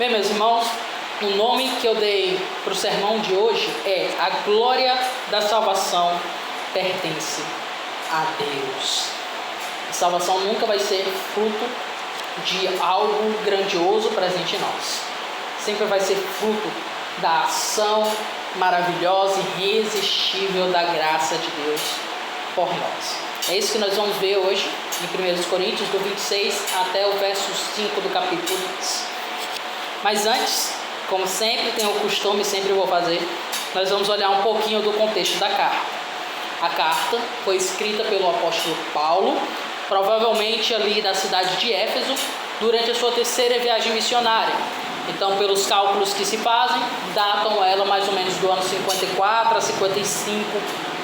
Bem, meus irmãos, o nome que eu dei para o sermão de hoje é A Glória da Salvação Pertence a Deus. A salvação nunca vai ser fruto de algo grandioso presente em nós. Sempre vai ser fruto da ação maravilhosa e irresistível da graça de Deus por nós. É isso que nós vamos ver hoje em 1 Coríntios, do 26 até o verso 5 do capítulo 10. Mas antes, como sempre tenho o costume, sempre vou fazer, nós vamos olhar um pouquinho do contexto da carta. A carta foi escrita pelo apóstolo Paulo, provavelmente ali da cidade de Éfeso, durante a sua terceira viagem missionária. Então, pelos cálculos que se fazem, datam ela mais ou menos do ano 54 a 55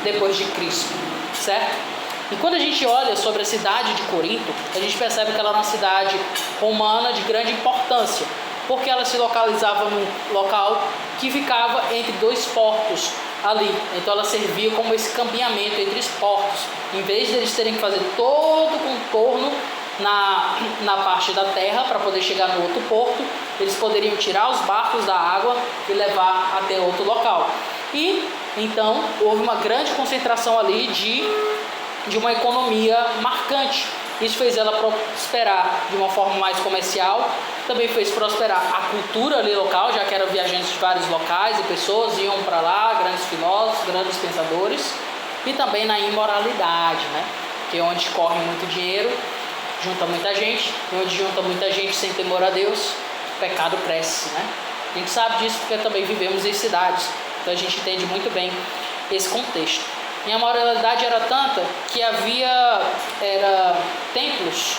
depois de Cristo, certo? E quando a gente olha sobre a cidade de Corinto, a gente percebe que ela era uma cidade romana de grande importância, porque ela se localizava num local que ficava entre dois portos ali. Então ela servia como esse caminhamento entre os portos. Em vez de eles terem que fazer todo o contorno na parte da terra para poder chegar no outro porto, eles poderiam tirar os barcos da água e levar até outro local. E então houve uma grande concentração ali de uma economia marcante. Isso fez ela prosperar de uma forma mais comercial, também fez prosperar a cultura ali local, já que eram viajantes de vários locais e pessoas iam para lá, grandes filósofos, grandes pensadores, e também na imoralidade, né? Que é onde corre muito dinheiro, junta muita gente, e onde junta muita gente sem temor a Deus, o pecado cresce, né? A gente sabe disso porque também vivemos em cidades, então a gente entende muito bem esse contexto. E a moralidade era tanta que havia templos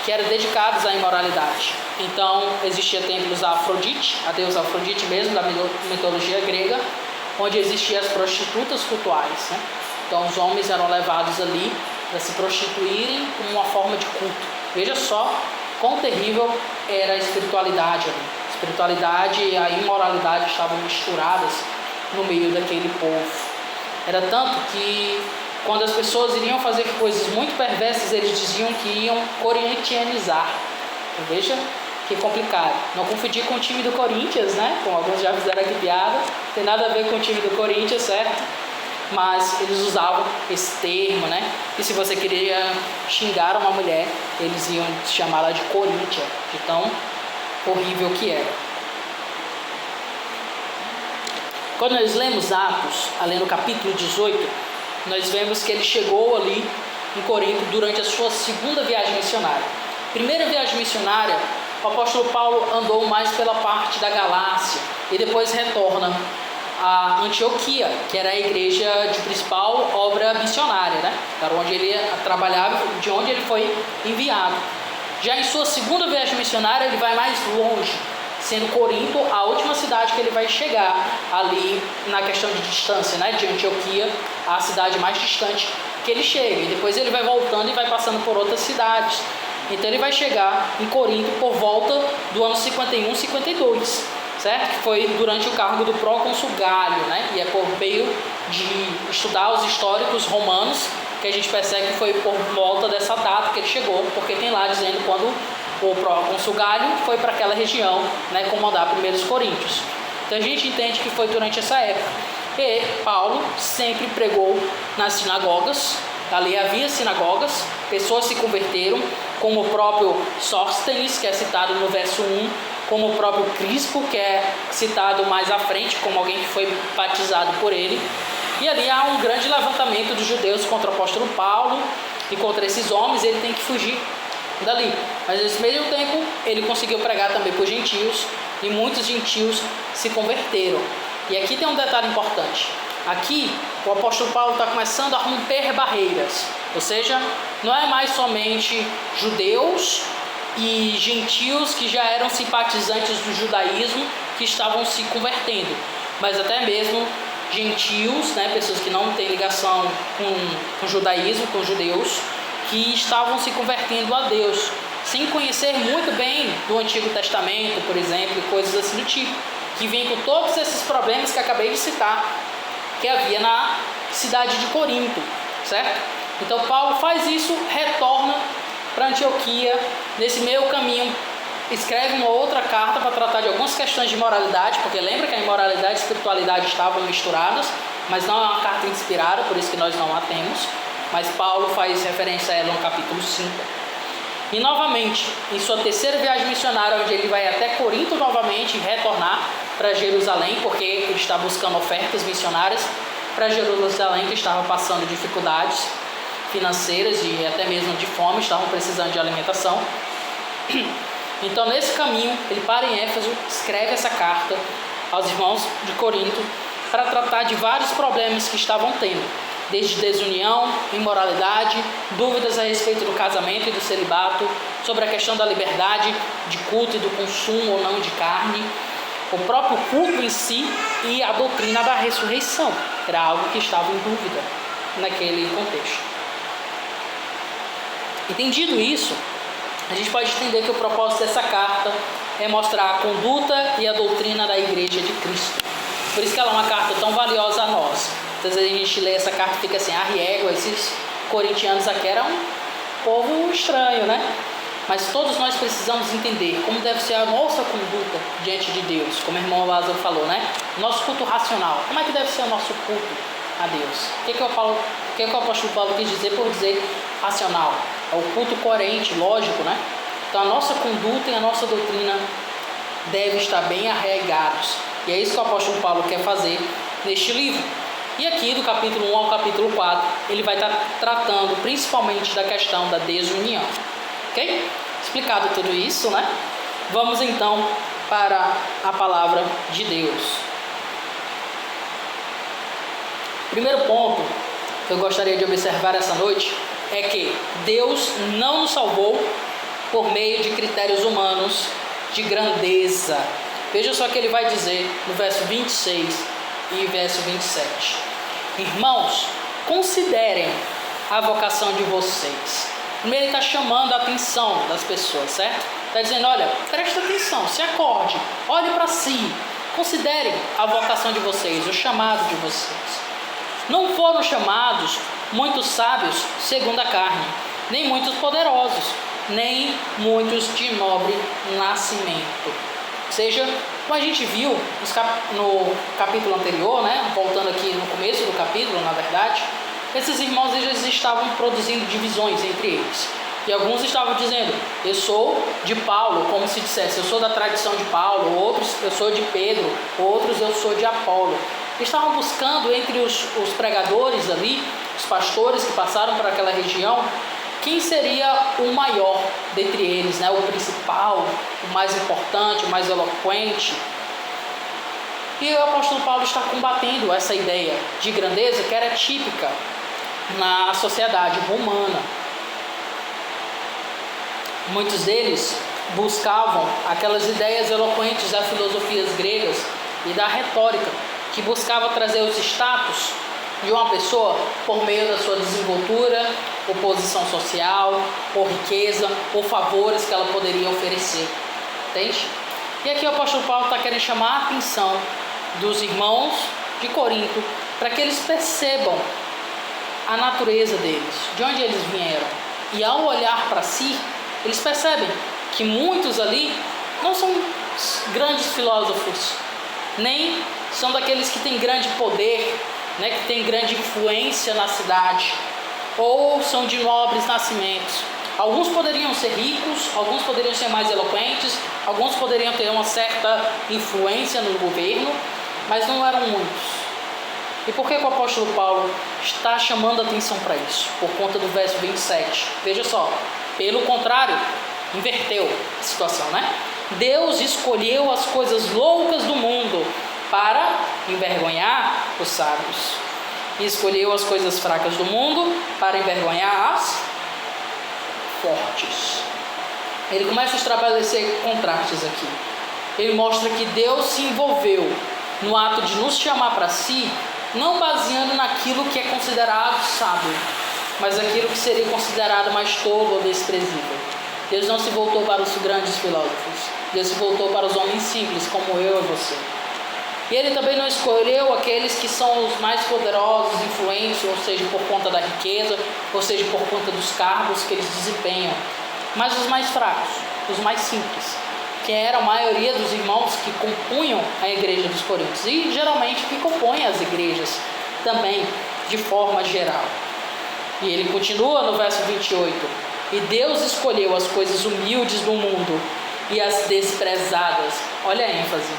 que eram dedicados à imoralidade. Então, existia templos a Afrodite, a deusa Afrodite mesmo, da mitologia grega, onde existiam as prostitutas cultuais, né? Então, os homens eram levados ali para se prostituírem como uma forma de culto. Veja só quão terrível era a espiritualidade ali. A espiritualidade e a imoralidade estavam misturadas no meio daquele povo. Era tanto que quando as pessoas iriam fazer coisas muito perversas, eles diziam que iam corintianizar. Veja que complicado. Não confundir com o time do Corinthians, né? Como alguns já fizeram aqui piada. Não tem nada a ver com o time do Corinthians, certo? Mas eles usavam esse termo, né? E se você queria xingar uma mulher, eles iam chamá-la de Coríntia, de tão horrível que era. Quando nós lemos Atos, ali no capítulo 18, nós vemos que ele chegou ali em Corinto durante a sua segunda viagem missionária. Primeira viagem missionária, o apóstolo Paulo andou mais pela parte da Galácia e depois retorna a Antioquia, que era a igreja de principal obra missionária, né? Era onde ele trabalhava, de onde ele foi enviado. Já em sua segunda viagem missionária, ele vai mais longe, sendo Corinto a última cidade que ele vai chegar ali na questão de distância, né? De Antioquia, a cidade mais distante que ele chega. E depois ele vai voltando e vai passando por outras cidades. Então ele vai chegar em Corinto por volta do ano 51, 52, certo? Que foi durante o cargo do procônsul Galho, né? E é por meio de estudar os históricos romanos que a gente percebe que foi por volta dessa data que ele chegou, porque tem lá dizendo quando o procônsul Galho foi para aquela região, né, comandar 1 Coríntios. Então a gente entende que foi durante essa época. E Paulo sempre pregou nas sinagogas, ali havia sinagogas, pessoas se converteram, como o próprio Sóstenes, que é citado no verso 1, como o próprio Crispo, que é citado mais à frente, como alguém que foi batizado por ele. E ali há um grande levantamento dos judeus contra o apóstolo Paulo e contra esses homens, ele tem que fugir dali. Mas nesse mesmo tempo ele conseguiu pregar também para os gentios e muitos gentios se converteram. E aqui tem um detalhe importante. Aqui o apóstolo Paulo está começando a romper barreiras, ou seja, não é mais somente judeus e gentios que já eram simpatizantes do judaísmo que estavam se convertendo, mas até mesmo gentios, né, pessoas que não têm ligação com o judaísmo, com os judeus, que estavam se convertendo a Deus, sem conhecer muito bem do Antigo Testamento, por exemplo, coisas assim do tipo, que vem com todos esses problemas que acabei de citar, que havia na cidade de Corinto, certo? Então Paulo faz isso, retorna para Antioquia, nesse meio caminho escreve uma outra carta para tratar de algumas questões de moralidade, porque lembra que a imoralidade e a espiritualidade estavam misturadas, mas não é uma carta inspirada, por isso que nós não a temos, mas Paulo faz referência a ela no capítulo 5. E novamente, em sua terceira viagem missionária, onde ele vai até Corinto novamente e retornar para Jerusalém, porque ele está buscando ofertas missionárias para Jerusalém, que estava passando dificuldades financeiras e até mesmo de fome, estavam precisando de alimentação. Então, nesse caminho, ele para em Éfeso, escreve essa carta aos irmãos de Corinto para tratar de vários problemas que estavam tendo, desde desunião, imoralidade, dúvidas a respeito do casamento e do celibato, sobre a questão da liberdade de culto e do consumo ou não de carne, o próprio culto em si e a doutrina da ressurreição. Era algo que estava em dúvida naquele contexto. Entendido isso, a gente pode entender que o propósito dessa carta é mostrar a conduta e a doutrina da Igreja de Cristo. Por isso que ela é uma carta tão valiosa a nós. Às vezes a gente lê essa carta e fica assim, riego, esses corintianos aqui eram um povo estranho, né? Mas todos nós precisamos entender como deve ser a nossa conduta diante de Deus, como o irmão Lázaro falou, né? Nosso culto racional. Como é que deve ser o nosso culto a Deus? O que o apóstolo Paulo quis dizer por dizer racional? É o culto coerente, lógico, né? Então a nossa conduta e a nossa doutrina devem estar bem arraigados. E é isso que o apóstolo Paulo quer fazer neste livro. E aqui, do capítulo 1 ao capítulo 4, ele vai estar tratando principalmente da questão da desunião. Ok? Explicado tudo isso, né? Vamos então para a palavra de Deus. Primeiro ponto que eu gostaria de observar essa noite é que Deus não nos salvou por meio de critérios humanos de grandeza. Veja só o que ele vai dizer no verso 26 e verso 27. Irmãos, considerem a vocação de vocês. Primeiro ele está chamando a atenção das pessoas, certo? Está dizendo, olha, preste atenção, se acorde, olhe para si, considerem a vocação de vocês, o chamado de vocês. Não foram chamados muitos sábios segundo a carne, nem muitos poderosos, nem muitos de nobre nascimento. Ou seja, como a gente viu no capítulo anterior, né, voltando aqui no começo do capítulo, na verdade, esses irmãos eles estavam produzindo divisões entre eles. E alguns estavam dizendo, eu sou de Paulo, como se dissesse, eu sou da tradição de Paulo, outros eu sou de Pedro, outros eu sou de Apolo. Estavam buscando entre os pregadores ali, os pastores que passaram por aquela região, quem seria o maior dentre eles, né? O principal, o mais importante, o mais eloquente. E o apóstolo Paulo está combatendo essa ideia de grandeza que era típica na sociedade romana. Muitos deles buscavam aquelas ideias eloquentes das filosofias gregas e da retórica, que buscava trazer os status de uma pessoa por meio da sua desenvoltura, ou posição social, ou riqueza, ou favores que ela poderia oferecer. Entende? E aqui o apóstolo Paulo está querendo chamar a atenção dos irmãos de Corinto para que eles percebam a natureza deles, de onde eles vieram. E ao olhar para si, eles percebem que muitos ali não são grandes filósofos, nem são daqueles que têm grande poder, né, que têm grande influência na cidade, ou são de nobres nascimentos. Alguns poderiam ser ricos, alguns poderiam ser mais eloquentes, alguns poderiam ter uma certa influência no governo, mas não eram muitos. E por que o apóstolo Paulo está chamando a atenção para isso? Por conta do verso 27. Veja só, pelo contrário, inverteu a situação, né? Deus escolheu as coisas loucas do mundo para envergonhar os sábios. E escolheu as coisas fracas do mundo para envergonhar as fortes. Ele começa a estabelecer contrastes aqui. Ele mostra que Deus se envolveu no ato de nos chamar para si, não baseando naquilo que é considerado sábio, mas aquilo que seria considerado mais tolo ou desprezível. Deus não se voltou para os grandes filósofos. Deus se voltou para os homens simples, como eu e você. E ele também não escolheu aqueles que são os mais poderosos, influentes, ou seja, por conta da riqueza, ou seja, por conta dos cargos que eles desempenham, mas os mais fracos, os mais simples, que era a maioria dos irmãos que compunham a igreja dos Coríntios e geralmente que compõem as igrejas também de forma geral. E ele continua no verso 28: e Deus escolheu as coisas humildes do mundo e as desprezadas, olha a ênfase,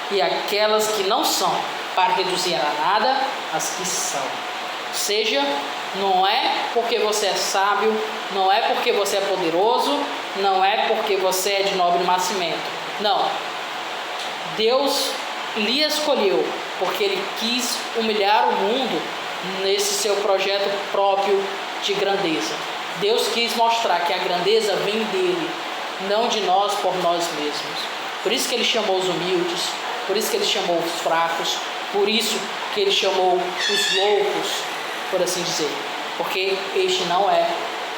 e aquelas que não são, para reduzir a nada as que são. Ou seja, não é porque você é sábio, não é porque você é poderoso, não é porque você é de nobre nascimento. Não. Deus lhe escolheu porque Ele quis humilhar o mundo nesse seu projeto próprio de grandeza. Deus quis mostrar que a grandeza vem dele, não de nós por nós mesmos. Por isso que Ele chamou os humildes, por isso que Ele chamou os fracos, por isso que Ele chamou os loucos, por assim dizer. Porque este não é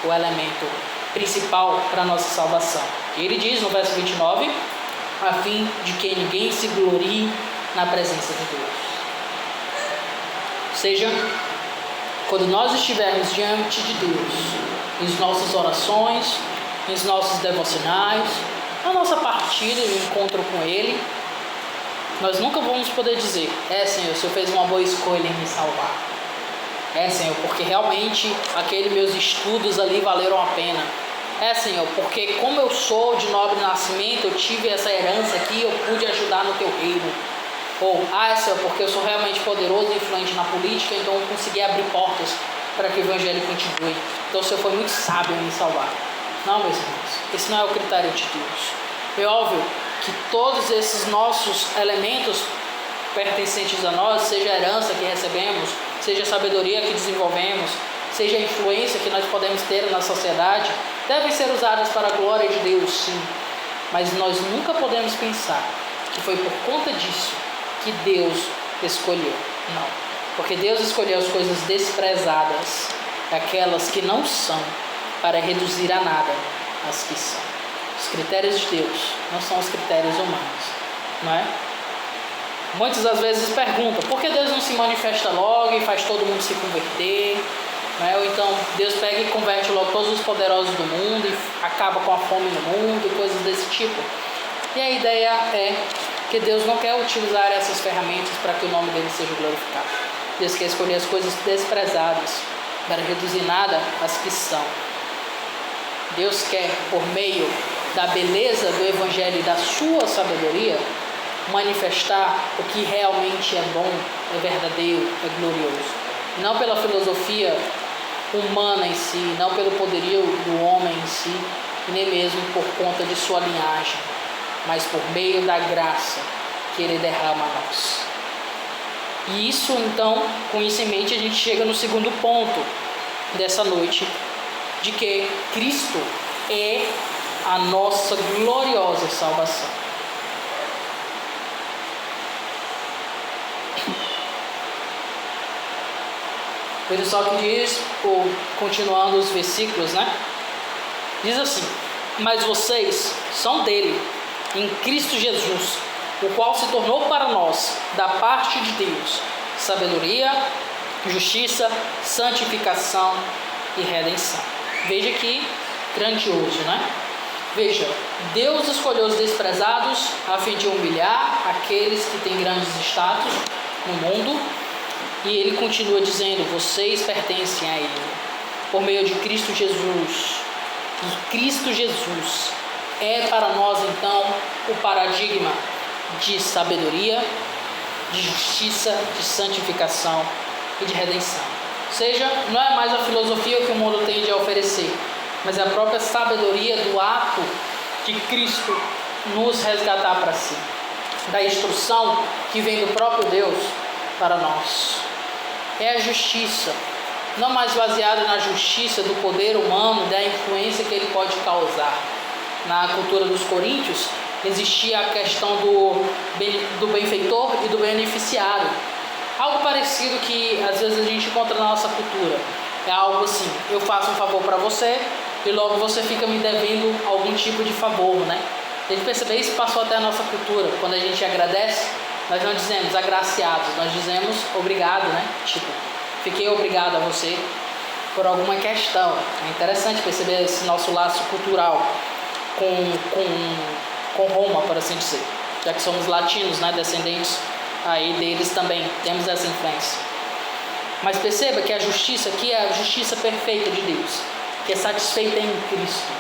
o elemento principal para a nossa salvação. Ele diz no verso 29, a fim de que ninguém se glorie na presença de Deus. Ou seja, quando nós estivermos diante de Deus, em nossas orações, em nossos devocionais, na nossa partida e encontro com Ele, nós nunca vamos poder dizer: Senhor, o Senhor fez uma boa escolha em me salvar. Senhor, porque realmente aqueles meus estudos ali valeram a pena. Senhor, porque como eu sou de nobre nascimento, eu tive essa herança aqui, eu pude ajudar no teu reino. Ou, Senhor, porque eu sou realmente poderoso e influente na política, então eu consegui abrir portas para que o evangelho continue. Então o Senhor foi muito sábio em me salvar. Não, meus irmãos, esse não é o critério de Deus. É óbvio que todos esses nossos elementos pertencentes a nós, seja a herança que recebemos, seja a sabedoria que desenvolvemos, seja a influência que nós podemos ter na sociedade, devem ser usadas para a glória de Deus, sim. Mas nós nunca podemos pensar que foi por conta disso que Deus escolheu. Não. Porque Deus escolheu as coisas desprezadas, aquelas que não são, para reduzir a nada as que são. Os critérios de Deus não são os critérios humanos, não é? Muitas das vezes perguntam: por que Deus não se manifesta logo e faz todo mundo se converter? Não é? Ou então Deus pega e converte logo todos os poderosos do mundo e acaba com a fome no mundo e coisas desse tipo. E a ideia é que Deus não quer utilizar essas ferramentas para que o nome dele seja glorificado. Deus quer escolher as coisas desprezadas para reduzir nada as que são. Deus quer, por meio da beleza do Evangelho e da sua sabedoria, manifestar o que realmente é bom, é verdadeiro, é glorioso. Não pela filosofia humana em si, não pelo poderio do homem em si, e nem mesmo por conta de sua linhagem, mas por meio da graça que Ele derrama a nós. E isso, então, com isso em mente, a gente chega no segundo ponto dessa noite, de que Cristo é a nossa gloriosa salvação. Veja só que diz, continuando os versículos, né? Diz assim: mas vocês são dele, em Cristo Jesus, o qual se tornou para nós, da parte de Deus, sabedoria, justiça, santificação e redenção. Veja que grandioso, né? Veja, Deus escolheu os desprezados a fim de humilhar aqueles que têm grandes status no mundo. E Ele continua dizendo: vocês pertencem a Ele, por meio de Cristo Jesus. E Cristo Jesus é para nós, então, o paradigma de sabedoria, de justiça, de santificação e de redenção. Ou seja, não é mais a filosofia que o mundo tem a oferecer, mas é a própria sabedoria do ato de Cristo nos resgatar para si, da instrução que vem do próprio Deus para nós. É a justiça, não mais baseada na justiça do poder humano, da influência que ele pode causar. Na cultura dos coríntios existia a questão do benfeitor e do beneficiário. Algo parecido que às vezes a gente encontra na nossa cultura. É algo assim: eu faço um favor para você e logo você fica me devendo algum tipo de favor, né? A gente percebe isso, passou até a nossa cultura. Quando a gente agradece, nós não dizemos agraciados, nós dizemos obrigado, né? Tipo, fiquei obrigado a você por alguma questão. É interessante perceber esse nosso laço cultural com com Roma, por assim dizer, já que somos latinos, né, descendentes aí deles também, temos essa influência. Mas perceba que a justiça aqui é a justiça perfeita de Deus, que é satisfeita em Cristo,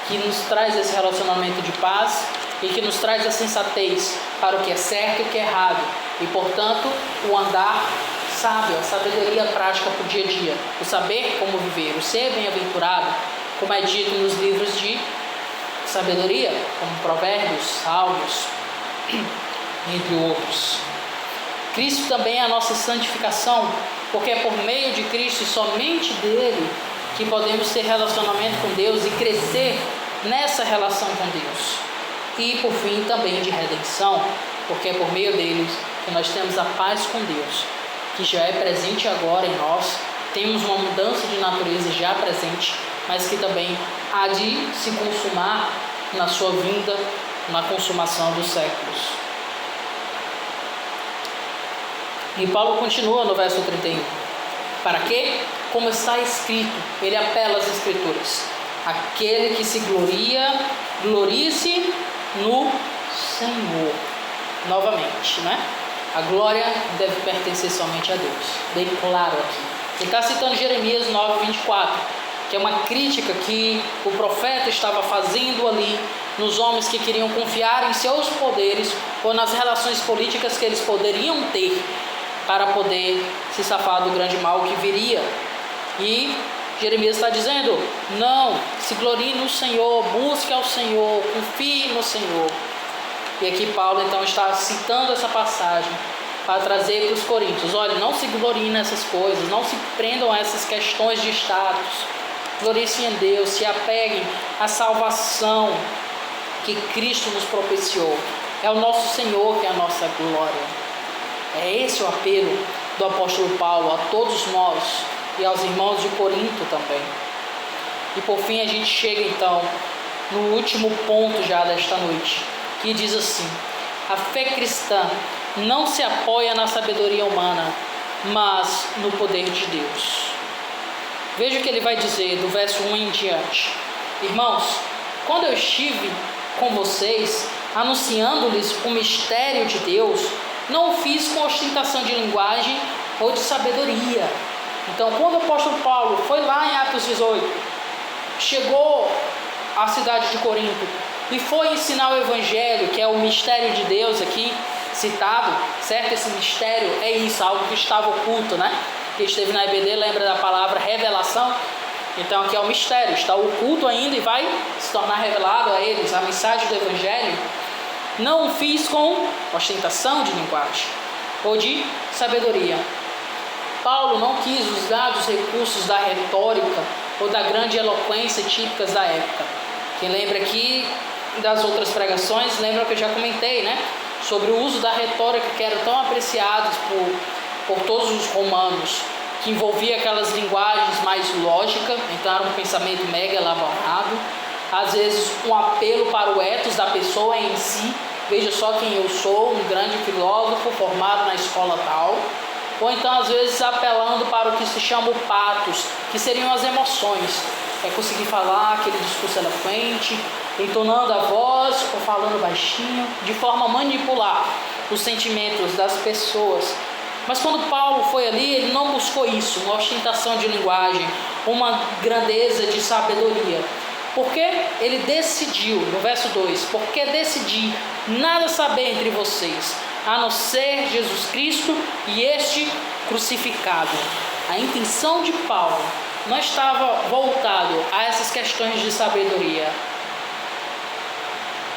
que nos traz esse relacionamento de paz e que nos traz a sensatez para o que é certo e o que é errado, e portanto o andar sábio, a sabedoria prática para o dia a dia, o saber como viver, o ser bem-aventurado, como é dito nos livros de sabedoria, como Provérbios, Salmos, entre outros. Cristo também é a nossa santificação, porque é por meio de Cristo e somente dele que podemos ter relacionamento com Deus e crescer nessa relação com Deus. E por fim também de redenção, porque é por meio deles que nós temos a paz com Deus, que já é presente agora em nós, temos uma mudança de natureza já presente, mas que também há de se consumar na sua vinda, na consumação dos séculos. E Paulo continua no verso 31. Para quê? Como está escrito, ele apela às Escrituras. Aquele que se gloria, glorie-se no Senhor. Novamente, né? A glória deve pertencer somente a Deus. Bem claro aqui. Ele está citando Jeremias 9:24, que é uma crítica que o profeta estava fazendo ali nos homens que queriam confiar em seus poderes ou nas relações políticas que eles poderiam ter para poder se safar do grande mal que viria. E Jeremias está dizendo, não, se glorie no Senhor, busque ao Senhor, confie no Senhor. E aqui Paulo então está citando essa passagem para trazer para os coríntios, olha, não se gloriem nessas coisas, não se prendam a essas questões de status, gloriem em Deus, se apeguem à salvação que Cristo nos propiciou. É o nosso Senhor que é a nossa glória. É esse o apelo do apóstolo Paulo a todos nós e aos irmãos de Corinto também. E por fim a gente chega então no último ponto já desta noite, que diz assim: a fé cristã não se apoia na sabedoria humana, mas no poder de Deus. Veja o que ele vai dizer do verso 1 em diante. Irmãos, quando eu estive com vocês, anunciando-lhes o mistério de Deus, não o fiz com ostentação de linguagem ou de sabedoria. Então, quando o apóstolo Paulo foi lá em Atos 18, chegou à cidade de Corinto e foi ensinar o Evangelho, que é o mistério de Deus aqui citado, certo? Esse mistério é isso, algo que estava oculto, né? Que esteve na EBD, lembra da palavra revelação? Então aqui é o mistério, está oculto ainda e vai se tornar revelado a eles, a mensagem do Evangelho. Não o fiz com ostentação de linguagem ou de sabedoria. Paulo não quis usar dos recursos da retórica ou da grande eloquência típicas da época. Quem lembra aqui das outras pregações, lembra que eu já comentei, né? Sobre o uso da retórica que era tão apreciados por todos os romanos, que envolvia aquelas linguagens mais lógicas, então era um pensamento mega elaborado, às vezes um apelo para o ethos da pessoa em si, veja só quem eu sou, um grande filósofo formado na escola tal, ou então às vezes apelando para o que se chama o patos, que seriam as emoções, é conseguir falar aquele discurso eloquente, entonando a voz ou falando baixinho, de forma a manipular os sentimentos das pessoas. Mas quando Paulo foi ali, ele não buscou isso, uma ostentação de linguagem, uma grandeza de sabedoria. Porque ele decidiu, no verso 2, porque decidi nada saber entre vocês, a não ser Jesus Cristo e este crucificado. A intenção de Paulo não estava voltado a essas questões de sabedoria,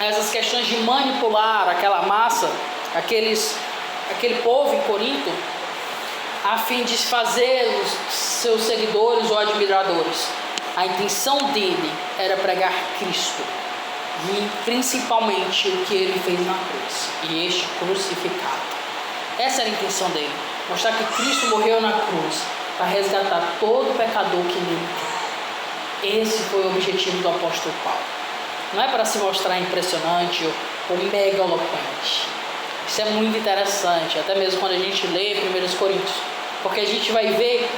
a essas questões de manipular aquela massa, aquele povo em Corinto, a fim de fazer os seus seguidores ou admiradores. A intenção dele era pregar Cristo e principalmente o que ele fez na cruz e este crucificado. Essa era a intenção dele, mostrar que Cristo morreu na cruz para resgatar todo pecador que nele tem. Esse foi o objetivo do apóstolo Paulo. Não é para se mostrar impressionante ou mega eloquente. Isso é muito interessante, até mesmo quando a gente lê 1 Coríntios, porque a gente vai ver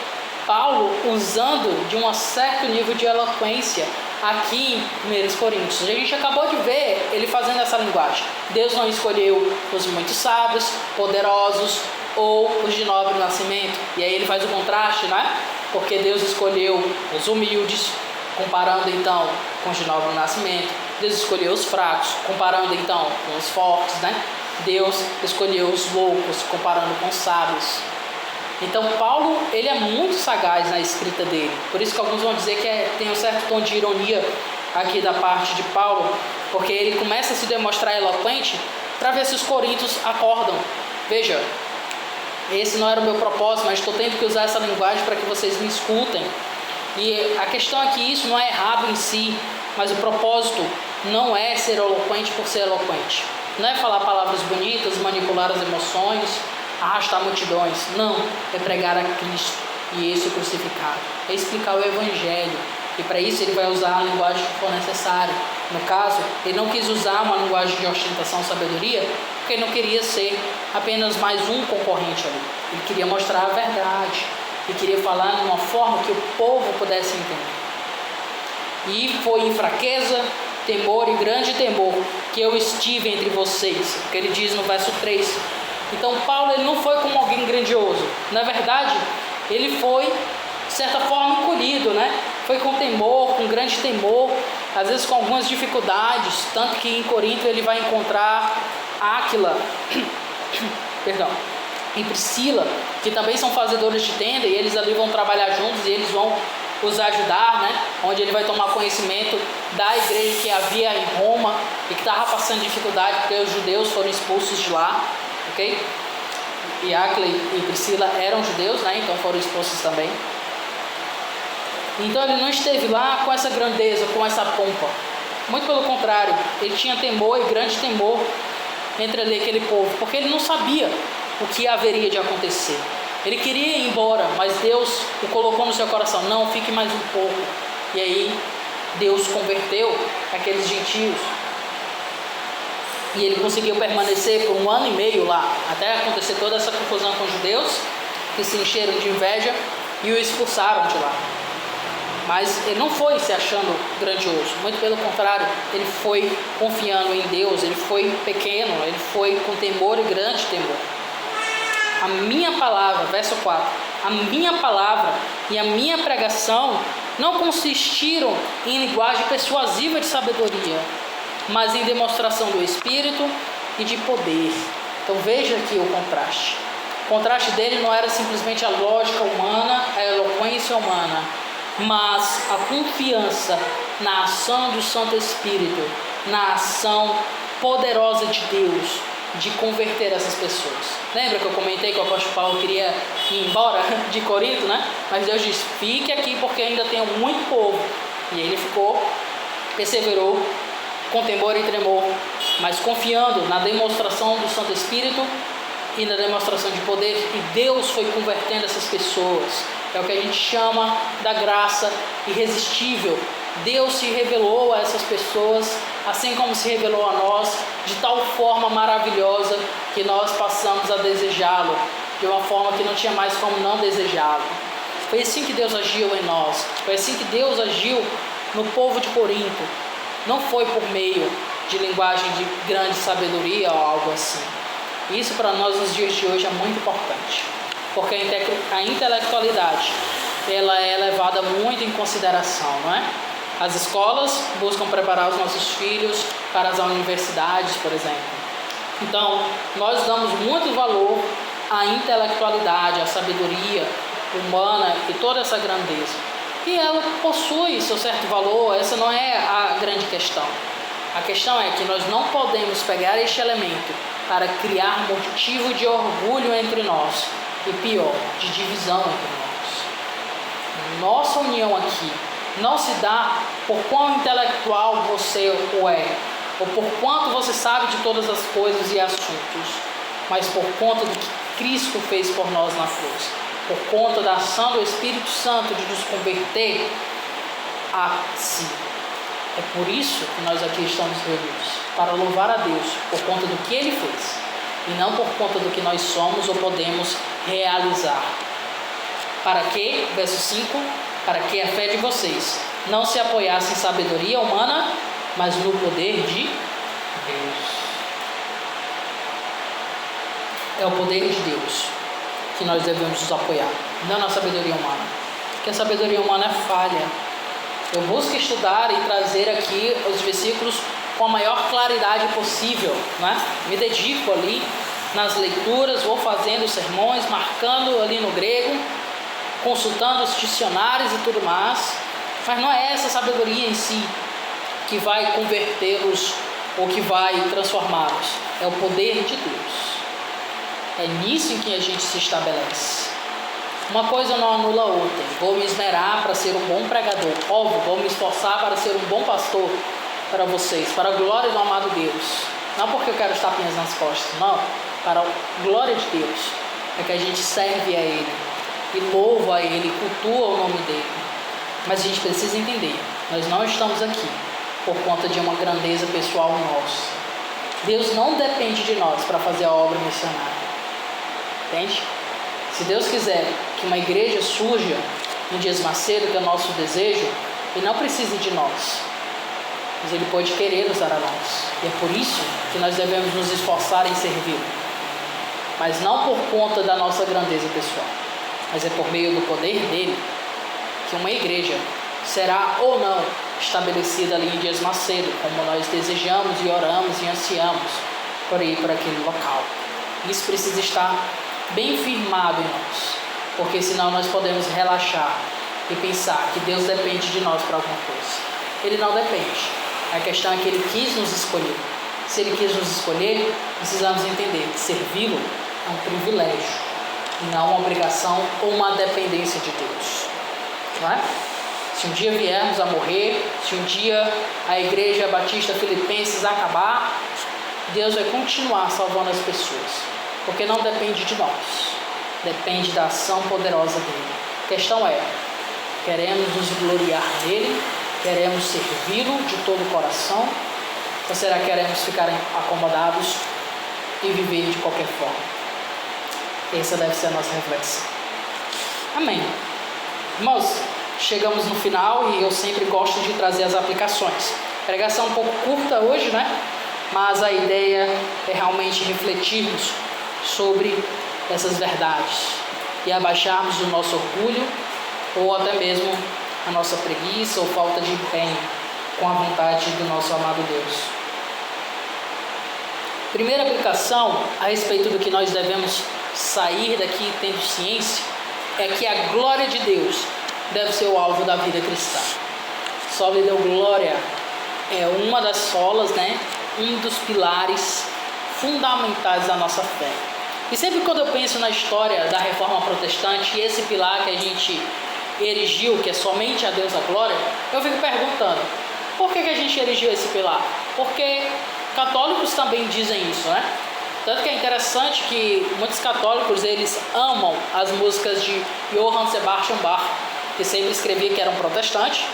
Paulo usando de um certo nível de eloquência aqui em 1 Coríntios. A gente acabou de ver ele fazendo essa linguagem. Deus não escolheu os muito sábios, poderosos ou os de nobre nascimento. E aí ele faz o contraste, né? Porque Deus escolheu os humildes, comparando então com os de nobre nascimento. Deus escolheu os fracos, comparando então com os fortes, né? Deus escolheu os loucos, comparando com os sábios. Então Paulo, ele é muito sagaz na escrita dele. Por isso que alguns vão dizer que tem um certo tom de ironia aqui da parte de Paulo, porque ele começa a se demonstrar eloquente para ver se os coríntios acordam. Veja, esse não era o meu propósito, mas estou tendo que usar essa linguagem para que vocês me escutem. E a questão é que isso não é errado em si, mas o propósito não é ser eloquente por ser eloquente. Não é falar palavras bonitas, manipular as emoções, arrastar multidões. Não, é pregar a Cristo e esse crucificado. É explicar o Evangelho. E para isso ele vai usar a linguagem que for necessária. No caso, ele não quis usar uma linguagem de ostentação e sabedoria, porque ele não queria ser apenas mais um concorrente ali. Ele queria mostrar a verdade. Ele queria falar de uma forma que o povo pudesse entender. E foi em fraqueza, temor e grande temor que eu estive entre vocês. O que ele diz no verso 3. Então Paulo, ele não foi como alguém grandioso. Na verdade, ele foi, de certa forma, encolhido, né? Foi com temor, com grande temor, às vezes com algumas dificuldades, tanto que em Corinto ele vai encontrar Áquila, perdão, e Priscila, que também são fazedores de tenda, e eles ali vão trabalhar juntos e eles vão os ajudar, né? Onde ele vai tomar conhecimento da igreja que havia em Roma e que estava passando dificuldade porque os judeus foram expulsos de lá, ok? E Áquila e Priscila eram judeus, né? Então foram expulsos também. Então ele não esteve lá com essa grandeza, com essa pompa. Muito pelo contrário, ele tinha temor e grande temor entre aquele povo, porque ele não sabia o que haveria de acontecer. Ele queria ir embora, mas Deus o colocou no seu coração. Não, fique mais um pouco. E aí Deus converteu aqueles gentios. E ele conseguiu permanecer por 1 ano e meio lá, até acontecer toda essa confusão com os judeus, que se encheram de inveja e o expulsaram de lá. Mas ele não foi se achando grandioso, muito pelo contrário, ele foi confiando em Deus, ele foi pequeno, ele foi com temor e grande temor. A minha palavra, verso 4, a minha palavra e a minha pregação não consistiram em linguagem persuasiva de sabedoria, mas em demonstração do Espírito e de poder. Então veja aqui o contraste. O contraste dele não era simplesmente a lógica humana, a eloquência humana, mas a confiança na ação do Santo Espírito, na ação poderosa de Deus, de converter essas pessoas. Lembra que eu comentei que o apóstolo Paulo queria ir embora de Corinto, né? Mas Deus disse, fique aqui porque ainda tenho muito povo. E ele ficou, perseverou, com temor e tremor, mas confiando na demonstração do Santo Espírito e na demonstração de poder. E Deus foi convertendo essas pessoas. É o que a gente chama da graça irresistível. Deus se revelou a essas pessoas, assim como se revelou a nós, de tal forma maravilhosa que nós passamos a desejá-lo, de uma forma que não tinha mais como não desejá-lo. Foi assim que Deus agiu em nós, foi assim que Deus agiu no povo de Corinto. Não foi por meio de linguagem de grande sabedoria ou algo assim. Isso para nós nos dias de hoje é muito importante, porque a intelectualidade ela é levada muito em consideração, não é? As escolas buscam preparar os nossos filhos para as universidades, por exemplo. Então, nós damos muito valor à intelectualidade, à sabedoria humana e toda essa grandeza. E ela possui seu certo valor, essa não é a grande questão. A questão é que nós não podemos pegar este elemento para criar motivo de orgulho entre nós e, pior, de divisão entre nós. Nossa união aqui não se dá por quão intelectual você o é, ou por quanto você sabe de todas as coisas e assuntos, mas por conta do que Cristo fez por nós na cruz, por conta da ação do Espírito Santo de nos converter a si. É por isso que nós aqui estamos reunidos, para louvar a Deus por conta do que Ele fez, e não por conta do que nós somos ou podemos realizar. Para que, verso 5, para que a fé de vocês não se apoiasse em sabedoria humana, mas no poder de Deus. É o poder de Deus que nós devemos nos apoiar, não na sabedoria humana, porque a sabedoria humana é falha. Eu busco estudar e trazer aqui os versículos com a maior claridade possível, né? Me dedico ali nas leituras, vou fazendo sermões, marcando ali no grego, consultando os dicionários e tudo mais, mas não é essa sabedoria em si que vai convertê-los ou que vai transformá-los, é o poder de Deus. É nisso em que a gente se estabelece. Uma coisa não anula a outra. Vou me esmerar para ser um bom pregador, óbvio, vou me esforçar para ser um bom pastor para vocês, para a glória do amado Deus. Não porque eu quero estar tapinhas nas costas, não, para a glória de Deus. É que a gente serve a Ele e louva a Ele, cultua o nome dEle. Mas a gente precisa entender, nós não estamos aqui por conta de uma grandeza pessoal nossa. Deus não depende de nós para fazer a obra missionária. Entende? Se Deus quiser que uma igreja surja no Dias Macedo, que é o nosso desejo, Ele não precisa de nós, mas Ele pode querer nos dar a nós. E é por isso que nós devemos nos esforçar em servir, mas não por conta da nossa grandeza pessoal, mas é por meio do poder dEle que uma igreja será ou não estabelecida ali em Dias Macedo, como nós desejamos e oramos e ansiamos por ir para aquele local. Isso precisa estar bem firmado em nós, porque senão nós podemos relaxar e pensar que Deus depende de nós para alguma coisa. Ele não depende. A questão é que Ele quis nos escolher. Se Ele quis nos escolher, precisamos entender que servi-lo é um privilégio e não uma obrigação ou uma dependência de Deus. Não é? Se um dia viermos a morrer, se um dia a Igreja Batista Filipenses acabar, Deus vai continuar salvando as pessoas, porque não depende de nós, depende da ação poderosa dEle. A questão é, queremos nos gloriar nele, queremos servi-lo de todo o coração, ou será que queremos ficar acomodados e viver de qualquer forma? Essa deve ser a nossa reflexão. Amém. Irmãos, chegamos no final e eu sempre gosto de trazer as aplicações. Pregação um pouco curta hoje, né? Mas a ideia é realmente refletirmos sobre essas verdades e abaixarmos o nosso orgulho ou até mesmo a nossa preguiça ou falta de empenho com a vontade do nosso amado Deus. Primeira aplicação a respeito do que nós devemos sair daqui tendo ciência é que a glória de Deus deve ser o alvo da vida cristã. Só lhe deu glória é uma das solas, né? Um dos pilares fundamentais da nossa fé. E sempre quando eu penso na história da Reforma Protestante e esse pilar que a gente erigiu, que é somente a Deus a glória, eu fico perguntando, por que a gente erigiu esse pilar? Porque católicos também dizem isso, né? Tanto que é interessante que muitos católicos, eles amam as músicas de Johann Sebastian Bach, que sempre escrevia que era um protestante,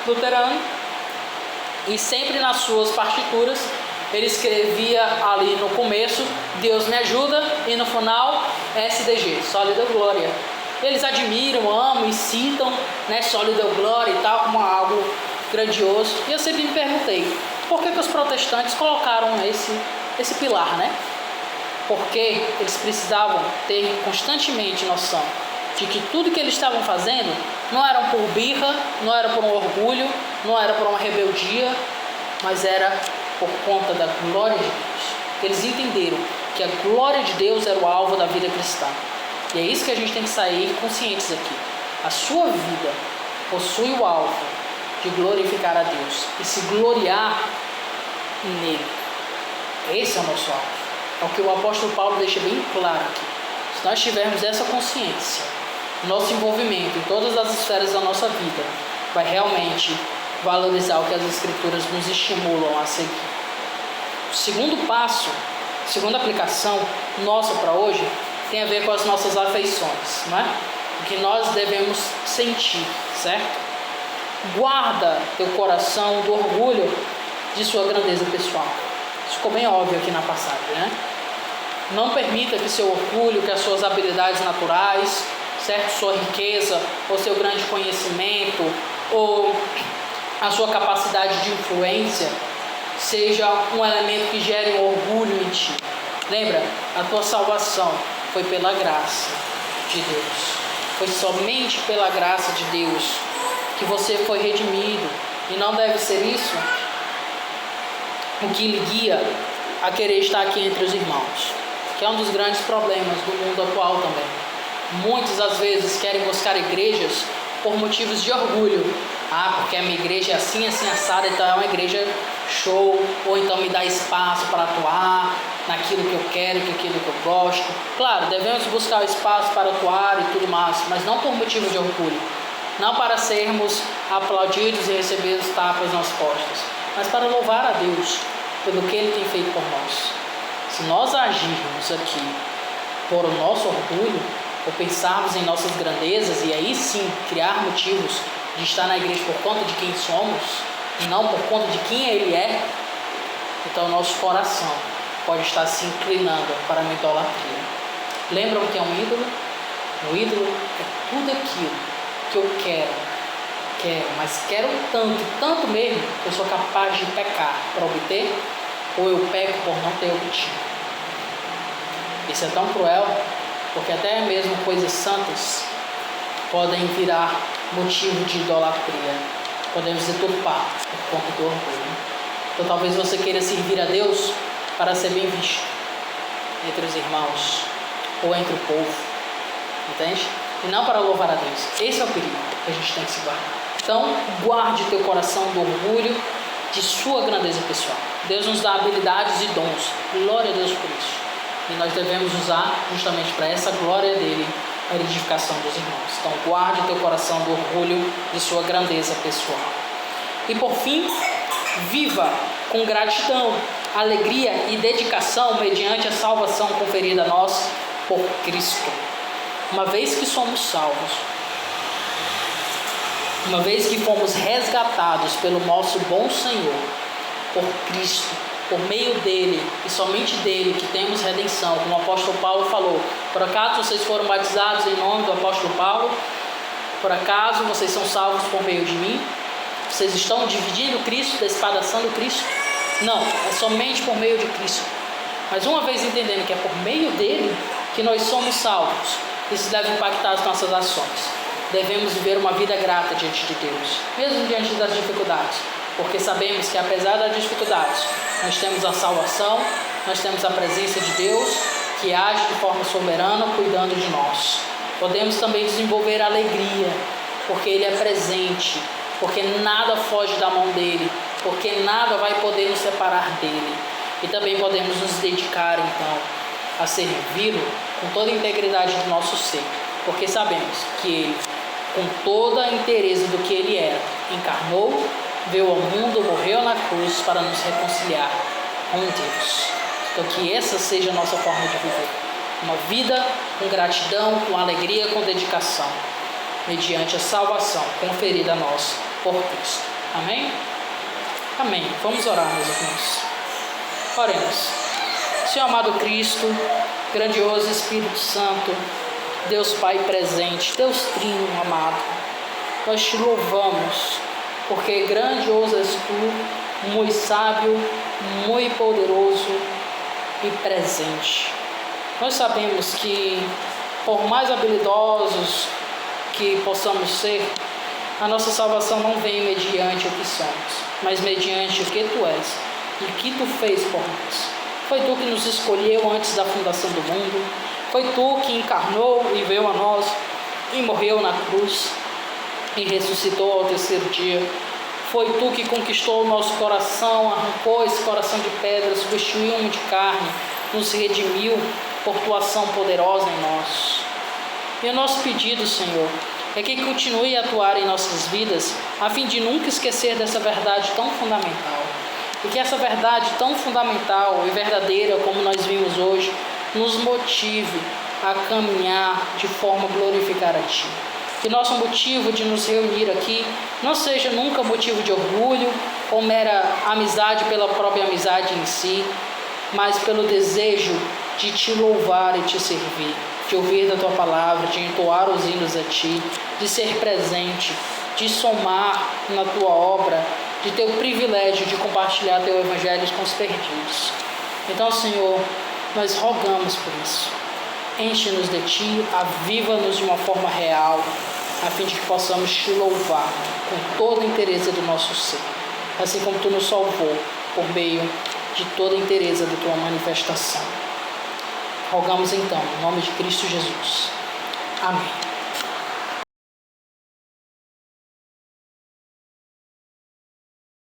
luterano, e sempre nas suas partituras ele escrevia ali no começo, Deus me ajuda, e no final, SDG, só lhe deu glória. Eles admiram, amam e citam, né, só lhe deu glória e tal, como algo grandioso. E eu sempre me perguntei, por que os protestantes colocaram esse pilar, né? Porque eles precisavam ter constantemente noção de que tudo que eles estavam fazendo não era por birra, não era por um orgulho, não era por uma rebeldia, mas era por conta da glória de Deus. Eles entenderam que a glória de Deus era o alvo da vida cristã. E é isso que a gente tem que sair conscientes aqui. A sua vida possui o alvo de glorificar a Deus e se gloriar nele. Esse é o nosso alvo. É o que o apóstolo Paulo deixa bem claro aqui. Se nós tivermos essa consciência, nosso envolvimento em todas as esferas da nossa vida vai realmente valorizar o que as Escrituras nos estimulam a seguir. O segundo passo, segunda aplicação nossa para hoje, tem a ver com as nossas afeições, não é? O que nós devemos sentir, certo? Guarda teu coração do orgulho de sua grandeza pessoal. Isso ficou bem óbvio aqui na passagem, né? Não permita que seu orgulho, que as suas habilidades naturais, certo? Sua riqueza, ou seu grande conhecimento, ou a sua capacidade de influência seja um elemento que gere um orgulho em ti. Lembra, a tua salvação foi pela graça de Deus. Foi somente pela graça de Deus que você foi redimido. E não deve ser isso o que lhe guia a querer estar aqui entre os irmãos, que é um dos grandes problemas do mundo atual também. Muitos às vezes querem buscar igrejas por motivos de orgulho. Porque a minha igreja é assim, assim, assada, então é uma igreja show, ou então me dá espaço para atuar naquilo que eu quero, naquilo que eu gosto. Claro, devemos buscar o espaço para atuar e tudo mais, mas não por motivo de orgulho, não para sermos aplaudidos e receber os tapas nas costas, mas para louvar a Deus pelo que Ele tem feito por nós. Se nós agirmos aqui por o nosso orgulho, ou pensarmos em nossas grandezas e aí sim criar motivos de estar na igreja por conta de quem somos e não por conta de quem Ele é, então nosso coração pode estar se inclinando para uma idolatria. Lembram o que é um ídolo? Um ídolo é tudo aquilo que eu quero, mas quero tanto mesmo, que eu sou capaz de pecar para obter, ou eu peco por não ter obtido. Isso é tão cruel, porque até mesmo coisas santas podem virar motivo de idolatria. Podemos deturpar por conta do orgulho. Então talvez você queira servir a Deus para ser bem visto entre os irmãos ou entre o povo, entende? E não para louvar a Deus. Esse é o perigo que a gente tem que se guardar. Então guarde teu coração do orgulho de sua grandeza pessoal. Deus nos dá habilidades e dons. Glória a Deus por isso. E nós devemos usar justamente para essa glória dele, a edificação dos irmãos. Então guarde teu coração do orgulho de sua grandeza pessoal. E por fim, viva com gratidão, alegria e dedicação mediante a salvação conferida a nós por Cristo. Uma vez que somos salvos, uma vez que fomos resgatados pelo nosso bom Senhor, por Cristo, por meio dele e somente dele que temos redenção, como o apóstolo Paulo falou. Por acaso vocês foram batizados em nome do apóstolo Paulo? Por acaso vocês são salvos por meio de mim? Vocês estão dividindo Cristo, despadaçando Cristo? Não, é somente por meio de Cristo. Mas uma vez entendendo que é por meio dele que nós somos salvos, isso deve impactar as nossas ações. Devemos viver uma vida grata diante de Deus, mesmo diante das dificuldades, porque sabemos que apesar das dificuldades, nós temos a salvação, nós temos a presença de Deus, que age de forma soberana, cuidando de nós. Podemos também desenvolver alegria, porque Ele é presente, porque nada foge da mão dEle, porque nada vai poder nos separar dEle. E também podemos nos dedicar, então, a servi-lo com toda a integridade do nosso ser, porque sabemos que Ele, com toda a inteireza do que Ele era, encarnou, veio ao mundo, morreu na cruz para nos reconciliar com Deus. Então que essa seja a nossa forma de viver. Uma vida com gratidão, com alegria, com dedicação, mediante a salvação conferida a nós por Cristo. Amém? Amém. Vamos orar, meus irmãos. Oremos. Senhor amado Cristo, grandioso Espírito Santo, Deus Pai presente, Deus Trino amado, nós te louvamos, porque grandioso és tu, muito sábio, muito poderoso e presente. Nós sabemos que, por mais habilidosos que possamos ser, a nossa salvação não vem mediante o que somos, mas mediante o que tu és e o que tu fez por nós. Foi tu que nos escolheu antes da fundação do mundo, foi tu que encarnou e veio a nós e morreu na cruz e ressuscitou ao terceiro dia. Foi tu que conquistou o nosso coração, arrancou esse coração de pedra, substituiu-o de carne, nos redimiu por tua ação poderosa em nós. E o nosso pedido, Senhor, é que continue a atuar em nossas vidas, a fim de nunca esquecer dessa verdade tão fundamental. E que essa verdade tão fundamental e verdadeira, como nós vimos hoje, nos motive a caminhar de forma a glorificar a Ti. Que nosso motivo de nos reunir aqui não seja nunca motivo de orgulho ou mera amizade pela própria amizade em si, mas pelo desejo de Te louvar e Te servir, de ouvir da Tua palavra, de entoar os hinos a Ti, de ser presente de somar na tua obra, de ter o privilégio de compartilhar teu evangelho com os perdidos. Então, Senhor, nós rogamos por isso. Enche-nos de Ti, aviva-nos de uma forma real, a fim de que possamos Te louvar com toda a inteireza do nosso ser, assim como Tu nos salvou por meio de toda a inteireza da Tua manifestação. Rogamos então, em nome de Cristo Jesus. Amém.